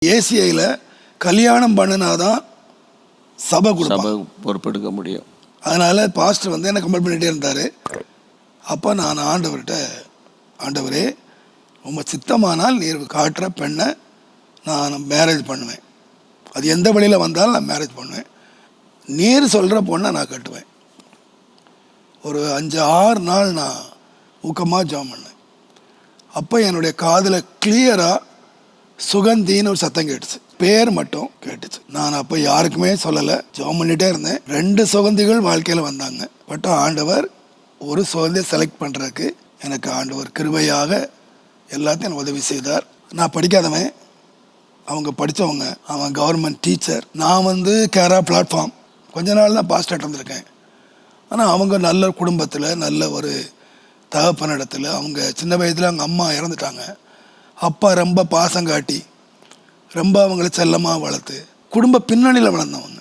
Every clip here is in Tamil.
ஏசிஐயில் கல்யாணம் பண்ணினாதான் சபை பொறுப்பெடுக்க முடியும். அதனால் பாஸ்டர் வந்து என்ன கம்பல் பண்ணிகிட்டே இருந்தார். அப்போ நான் ஆண்டவர்கிட்ட, ஆண்டவரே ரொம்ப சித்தமானால் நீர் காட்டுற பெண்ணை நான் மேரேஜ் பண்ணுவேன், அது எந்த வழியில் வந்தாலும் நான் மேரேஜ் பண்ணுவேன், நீர் சொல்கிற பொண்ணை நான் கட்டுவேன். ஒரு 5-6 நாள் நான் ஊக்கமாக ஜெபம் பண்ணேன். அப்போ என்னுடைய காதில் கிளியராக சுகந்தின்னு ஒரு சத்தம் கேட்டுச்சு, பேர் மட்டும் கேட்டுச்சு. நான் அப்போ யாருக்குமே சொல்லலை, ஜெபம் பண்ணிகிட்டே இருந்தேன். 2 சுகந்திகள் வாழ்க்கையில் வந்தாங்க. பட் ஆண்டவர் ஒரு சுகந்தியை செலக்ட் பண்ணுறதுக்கு எனக்கு ஆண்டவர் கிருபையாக எல்லாத்தையும் எனக்கு உதவி செய்தார். நான் படிக்காதவன், அவங்க படித்தவங்க, அவன் கவர்மெண்ட் டீச்சர். நான் வந்து கேரா பிளாட்ஃபார்ம் கொஞ்ச நாள் தான் பாஸ்டர் இருந்திருக்கேன். ஆனால் அவங்க நல்ல குடும்பத்தில், நல்ல ஒரு தகப்பனிடத்தில், அவங்க சின்ன வயதில் அவங்க அம்மா இறந்துட்டாங்க. அப்பா ரொம்ப பாசம் காட்டி ரொம்ப அவங்கள செல்லமாக வளர்த்து குடும்ப பின்னணியில் வளர்ந்தவங்க.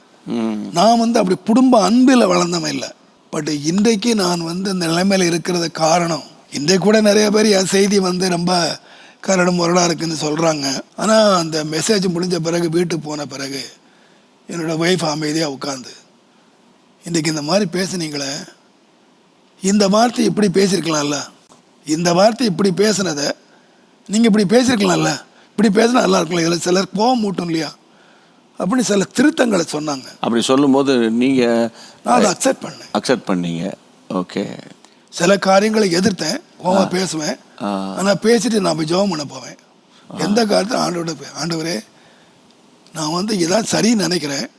நான் வந்து அப்படி குடும்ப அன்பில் வளர்ந்தவன் இல்லை. பட் இன்றைக்கு நான் வந்து இந்த நிலைமையில் இருக்கிறது காரணம், இன்றைக்கு கூட நிறைய பேர் என் செய்தி வந்து ரொம்ப கரடு முரடாக இருக்குன்னு சொல்கிறாங்க. ஆனால் அந்த மெசேஜ் முடிஞ்ச பிறகு வீட்டுக்கு போன பிறகு என்னோடய ஒய்ஃப் அமைதியாக உட்காந்து, இன்றைக்கி இந்த மாதிரி பேசுனீங்களே, இந்த வார்த்தை இப்படி பேசியிருக்கலாம்ல, இந்த வார்த்தை இப்படி பேசுனதை நீங்கள் இப்படி பேசியிருக்கலாம்ல, இப்படி பேசினா நல்லா இருக்கலாம், இதில் சிலர் கோவம் மூட்டும் இல்லையா அப்படின்னு சில திருத்தங்களை சொன்னாங்க. அப்படி சொல்லும்போது நீங்கள் நான் அதை அக்செப்ட் பண்ணீங்க. ஓகே. சில காரியங்களை எதிர்த்தேன், கோவமாக பேசுவேன். ஆனால் பேசிட்டு நான் போய் ஜெபம் பண்ண போவேன். எந்த காரியத்தையும் ஆண்டவரே நான் வந்து இதான் சரின்னு நினைக்கிறேன்,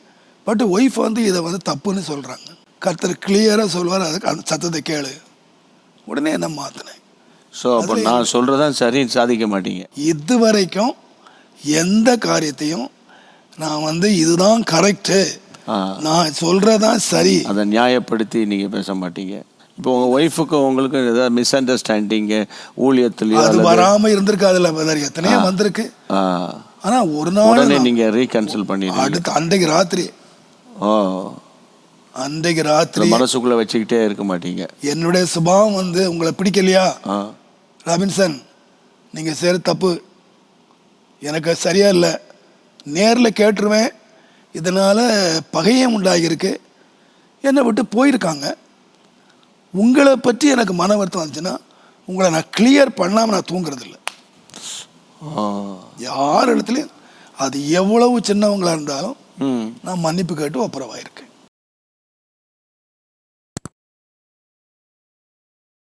பட் ஒய்ஃப் வந்து இதை வந்து தப்புன்னு சொல்கிறாங்க, கர்த்தர் கிளியராக சொல்வார், அதுக்கு அந்த சத்தத்தை கேளு. உடனே என்ன மாற்றினேன். ஸோ அப்போ நான் சொல்கிறதான் சரின்னு சாதிக்க மாட்டீங்க. இது வரைக்கும் எந்த காரியத்தையும் நான் வந்து இதுதான் கரெக்டு, நான் சொல்கிறதான் சரி, அதை நியாயப்படுத்தி நீங்கள் பேச மாட்டீங்க. இப்போ உங்கள் ஒய்ஃபுக்கும் உங்களுக்கும் ஏதாவது மிஸ் அண்டர்ஸ்டாண்டிங்கு ஊழியத்துலையோ அது வராமல் இருந்திருக்காதுல்ல, எத்தனையோ வந்திருக்கு. ஆனால் ஒரு நாள் நீங்கள் ரீகன்சல் பண்ணி அடுத்து அன்றைக்கு ராத்திரி மனசுக்குள்ள வச்சுக்கிட்டே இருக்க மாட்டீங்க. என்னுடைய சுபாவம் வந்து உங்களை பிடிக்கலையா ராபின்சன், நீங்கள் செய்கிற தப்பு எனக்கு சரியா இல்லை, நேரில் கேட்டுருவேன். இதனால் பகையும் உண்டாகியிருக்கு, என்னை விட்டு போயிருக்காங்க. உங்களை பற்றி எனக்கு மன வருத்தம் வந்துச்சுன்னா உங்களை நான் கிளியர் பண்ணாமல் நான் தூங்குறதில்ல. யார் இடத்துலையும் அது எவ்வளவு சின்னவங்களாக இருந்தாலும் நான் மன்னிப்பு கேட்டு ஒப்புரவாயிருக்கேன்.